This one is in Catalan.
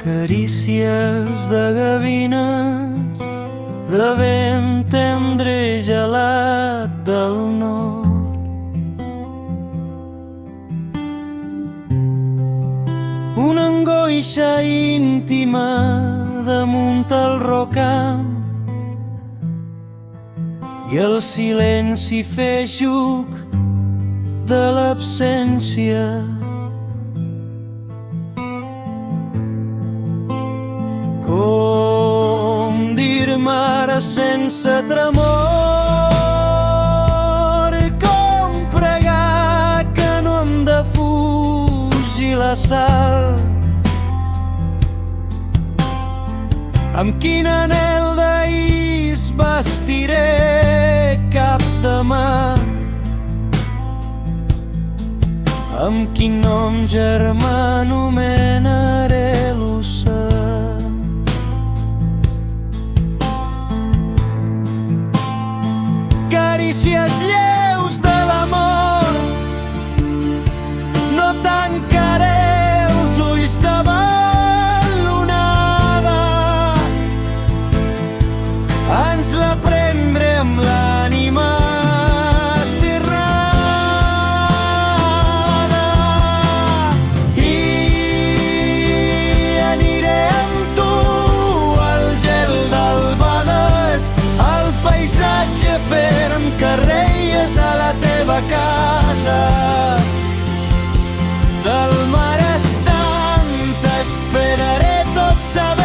carícies de gavines, de vent tendre i gelat del nord. Una angoixa íntima damunt el rocam i el silenci feixuc de l'absència. Com dir-me ara sense tremor, com pregar que no em defugi la sal. Amb quin anhel d'ahir es vestiré cap demà, amb quin nom germà anomenaré l'oceà. Carícies lleus de l'amor, no tancaré els ulls davant l'onada, ens la prendré amb l'ànima serrada i aniré amb tu al gel del Bages, al paisatge ferm que reies a la teva casa. Del mar estant t'esperaré tot sabent